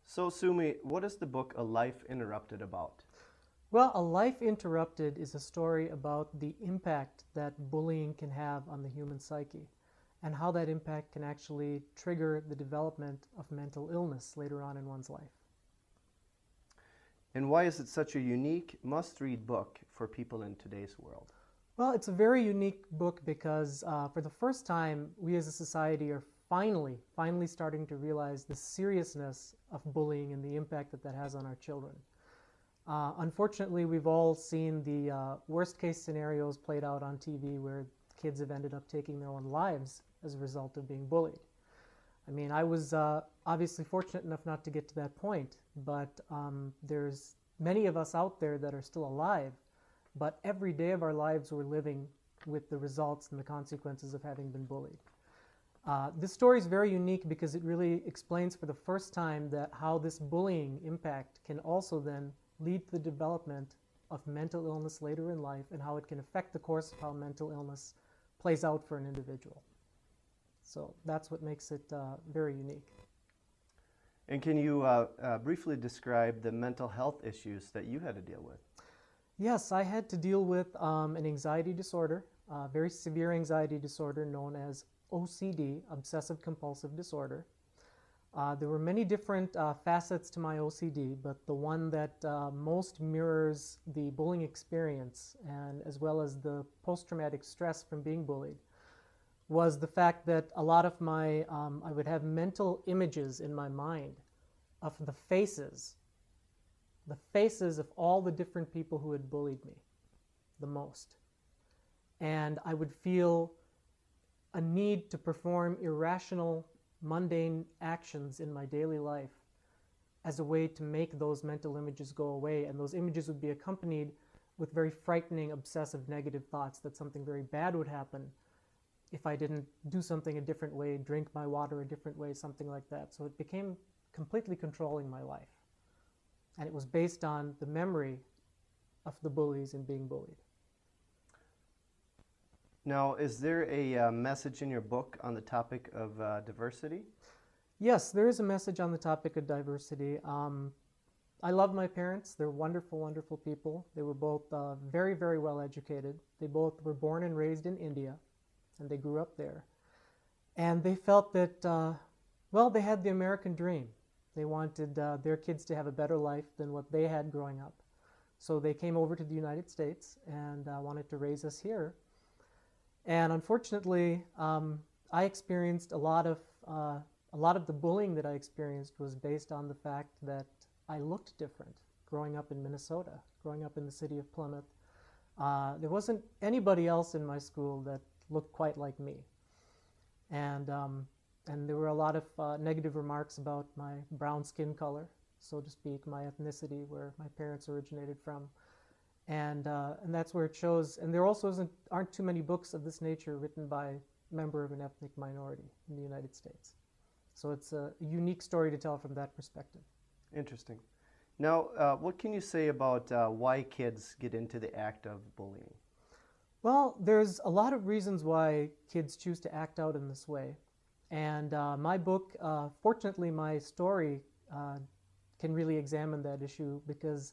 So, Sumi, what is the book A Life Interrupted about? Well, A Life Interrupted is a story about the impact that bullying can have on the human psyche and how that impact can actually trigger the development of mental illness later on in one's life. And why is it such a unique, must read book for people in today's world? Well, it's a very unique book because for the first time, we as a society are finally starting to realize the seriousness of bullying and the impact that that has on our children. Unfortunately, we've all seen the worst case scenarios played out on TV where kids have ended up taking their own lives as a result of being bullied. I mean, I was obviously fortunate enough not to get to that point, but there's many of us out there that are still alive, but every day of our lives we're living with the results and the consequences of having been bullied. This story is very unique because it really explains for the first time that how this bullying impact can also then lead to the development of mental illness later in life and how it can affect the course of how mental illness plays out for an individual. So that's what makes it very unique. And can you briefly describe the mental health issues that you had to deal with? Yes, I had to deal with an anxiety disorder, a very severe anxiety disorder known as OCD, Obsessive-Compulsive Disorder. There were many different facets to my OCD, but the one that most mirrors the bullying experience and as well as the post-traumatic stress from being bullied was the fact that a lot of my, I would have mental images in my mind of the faces of all the different people who had bullied me the most. And I would feel a need to perform irrational, mundane actions in my daily life as a way to make those mental images go away. And those images would be accompanied with very frightening, obsessive, negative thoughts that something very bad would happen if I didn't do something a different way, drink my water a different way, something like that. So it became completely controlling my life. And it was based on the memory of the bullies and being bullied. Now, is there a message in your book on the topic of diversity? Yes, there is a message on the topic of diversity. I love my parents. They're wonderful, wonderful people. They were both very, very well educated. They both were born and raised in India, and they grew up there. And they felt that, well, they had the American dream. They wanted their kids to have a better life than what they had growing up. So they came over to the United States and wanted to raise us here. And unfortunately, I experienced a lot of the bullying that I experienced was based on the fact that I looked different growing up in Minnesota, growing up in the city of Plymouth. There wasn't anybody else in my school that looked quite like me. And there were a lot of negative remarks about my brown skin color, so to speak, my ethnicity, where my parents originated from. And that's where it shows. And there also aren't too many books of this nature written by a member of an ethnic minority in the United States. So it's a unique story to tell from that perspective. Interesting. Now, what can you say about why kids get into the act of bullying? Well, there's a lot of reasons why kids choose to act out in this way. And my book, fortunately, my story can really examine that issue because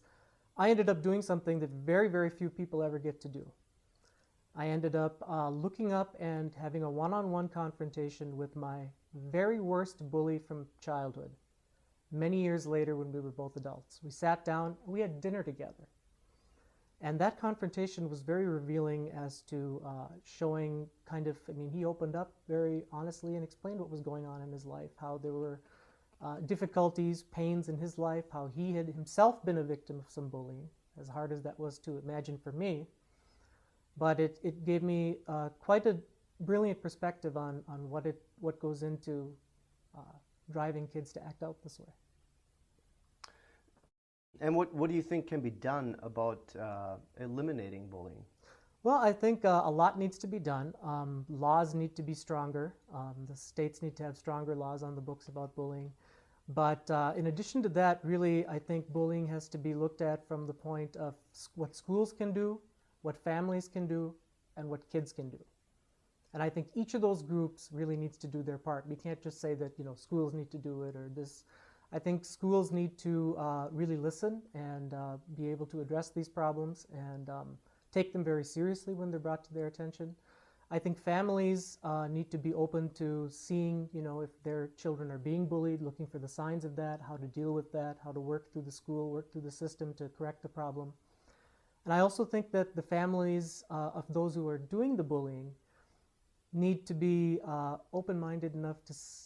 I ended up doing something that very, very few people ever get to do. I ended up looking up and having a one-on-one confrontation with my very worst bully from childhood many years later when we were both adults. We sat down, we had dinner together. And that confrontation was very revealing as to showing kind of, I mean, he opened up very honestly and explained what was going on in his life, how there were difficulties, pains in his life, how he had himself been a victim of some bullying, as hard as that was to imagine for me. But it gave me quite a brilliant perspective on what goes into driving kids to act out this way. And what do you think can be done about eliminating bullying? Well, I think a lot needs to be done. Laws need to be stronger. The states need to have stronger laws on the books about bullying. But in addition to that, really, I think bullying has to be looked at from the point of what schools can do, what families can do, and what kids can do. And I think each of those groups really needs to do their part. We can't just say that, schools need to do it or this. I think schools need to really listen and be able to address these problems and take them very seriously when they're brought to their attention. I think families need to be open to seeing, if their children are being bullied, looking for the signs of that, how to deal with that, how to work through the school, work through the system to correct the problem. And I also think that the families of those who are doing the bullying need to be open-minded enough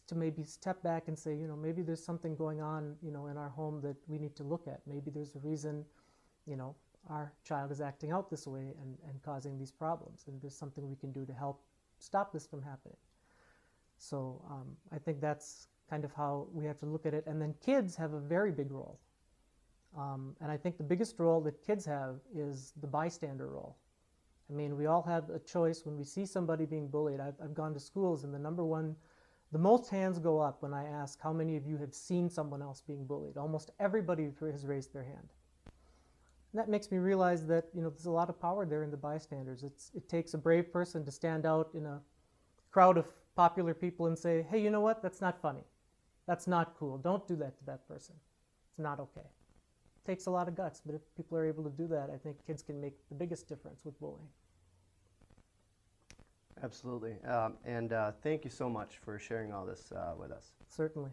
to maybe step back and say, maybe there's something going on, in our home that we need to look at. Maybe there's a reason, our child is acting out this way and causing these problems, and there's something we can do to help stop this from happening. So I think that's kind of how we have to look at it. And then kids have a very big role. And I think the biggest role that kids have is the bystander role. I mean, we all have a choice when we see somebody being bullied. I've gone to schools, and the most hands go up when I ask how many of you have seen someone else being bullied. Almost everybody has raised their hand. And that makes me realize that, there's a lot of power there in the bystanders. It takes a brave person to stand out in a crowd of popular people and say, hey, you know what? That's not funny. That's not cool. Don't do that to that person. It's not okay. It takes a lot of guts, but if people are able to do that, I think kids can make the biggest difference with bullying. Absolutely. And thank you so much for sharing all this with us. Certainly.